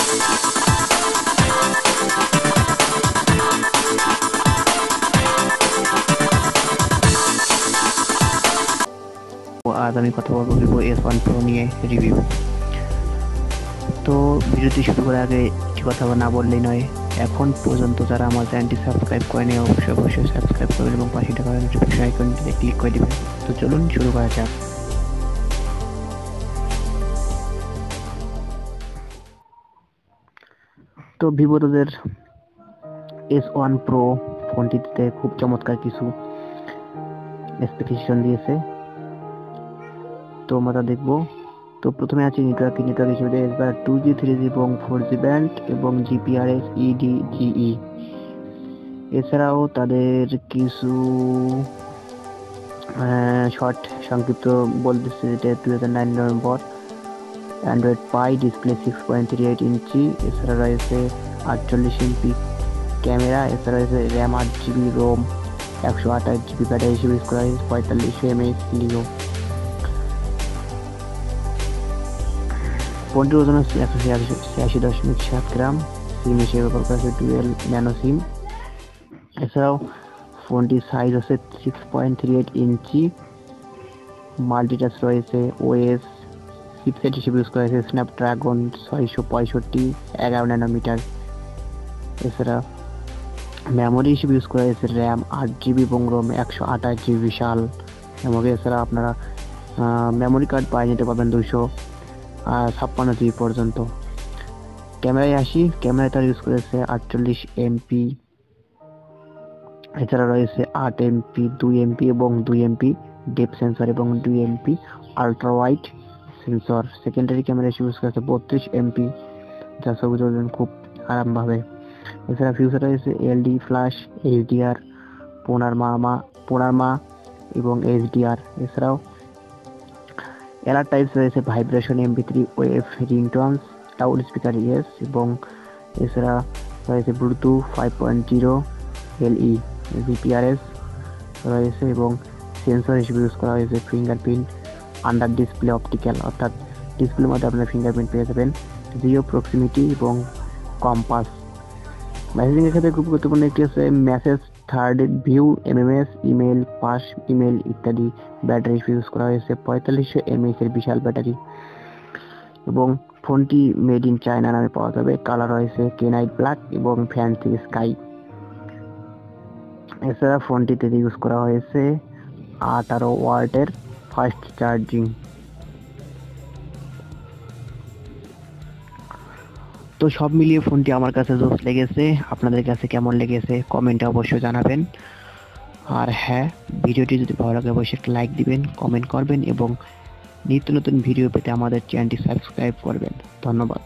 আজ আমি কথা বলবো ভিভো S1 Pro নিয়ে রিভিউ। তো ভিডিওটি শুরু করার আগে একটি কথা না বললেই নয়, এখন পর্যন্ত যারা আমার চ্যানেলটি সাবস্ক্রাইব করেনি অবশ্যই সাবস্ক্রাইব করবেন এবং পাশে থাকা নোটিফিকেশন আইকনটিতে ক্লিক করে দিবেন। তো চলুন শুরু করা যাক। তো ভিভো তাদের S1 Pro ফোনটিতে খুব চমৎকার কিছু স্পেসিফিকেশন দিয়েছে, তো আমরা দেখবো। তো প্রথমে আছে নেটওয়ার্ক হিসেবে 2G 3G এবং 4G ব্যান্ড এবং GPRS EDGE। এছাড়াও তাদের কিছু শর্ট সংক্ষিপ্ত বলতেছে, যেটা 2009 November. Android Pie display 6.38 inch. এছাড়া রয়েছে 48 এমপি ক্যামেরা। এছাড়া রয়েছে RAM 8GB, ROM 128GB, battery হিসেবে ইউজ করা হয়েছে 4500 mAh লিও। ফোনটির ওজন হচ্ছে 186.7 গ্রাম। সিম হিসেবে ব্যবহার করা হচ্ছে ডুয়েল ন্যানো সিম। এছাড়াও ফোনটির সাইজ হচ্ছে 6.38 ইঞ্চি। মাল্টিটাচ রয়েছে। ওএস চিপসেট হিসেবে ইউজ করা হয়েছে স্ন্যাপড্রাগন 665 11 ন্যানোমিটার। এছাড়া মেমোরি হিসেবে ইউজ করা হয়েছে র্যাম 8GB এবং রোম 128GB বিশাল মেমোরি। এছাড়া আপনারা মেমোরি কার্ড পাই নিতে পারবেন 256GB পর্যন্ত। ক্যামেরায় আসি, ক্যামেরায় তার ইউজ করেছে 48 এমপি। এছাড়া রয়েছে 8 এমপি, 2 এমপি এবং 2 এমপি ডেপ সেন্সর এবং 2 MP ultra wide sensor. Secondary camera হিসেবে ইউজ করেছে 32 এমপি, যা ছবি তুলবেন খুব আরামভাবে। এছাড়া ফিউচার রয়েছে এলডি ফ্ল্যাশ, এইচডিআর, পোনারমা এবং এইচডিআর। এছাড়াও অ্যালার্ট টাইপস রয়েছে vibration, MP3 wave, রিংটোনস, loud speaker yes এবং এছাড়া রয়েছে ব্লুটুথ 5.0 LE, GPRS রয়েছে এবং সেন্সর হিসেবে ইউজ করা হয়েছে ফিঙ্গারপ্রিন্ট আন্ডার ডিসপ্লে অপটিক্যাল, অর্থাৎ ডিসপ্লের মধ্যে আপনারা ফিঙ্গারপ্রিন্ট পেয়ে যাবেন। জিও প্রক্সিমিটি এবং কম্পাস। মেসেজিংয়ের ক্ষেত্রে খুব গুরুত্বপূর্ণ একটি হচ্ছে message third view, MMS, email, pass email ইত্যাদি। ব্যাটারি হিসেবে ইউজ করা হয়েছে 4500 mAh এর বিশাল ব্যাটারি এবং ফোনটি মেড ইন চায়না নামে পাওয়া যাবে। কালার রয়েছে কেনাইট ব্ল্যাক এবং ফ্যান্সি স্কাই। এছাড়া ফোনটিতে ইউজ করা হয়েছে 18 ওয়াটের ফাস্ট চার্জিং। তো সব মিলিয়ে ফোনটি আমার কাছে জোস লেগেছে। আপনাদের কাছে কেমন লেগেছে কমেন্টে অবশ্যই জানাবেন। আর হ্যাঁ, ভিডিওটি যদি ভালো লাগে অবশ্যই একটা লাইক দিবেন, কমেন্ট করবেন এবং নিত্য নতুন ভিডিও পেতে আমাদের চ্যানেলটি সাবস্ক্রাইব করবেন। ধন্যবাদ।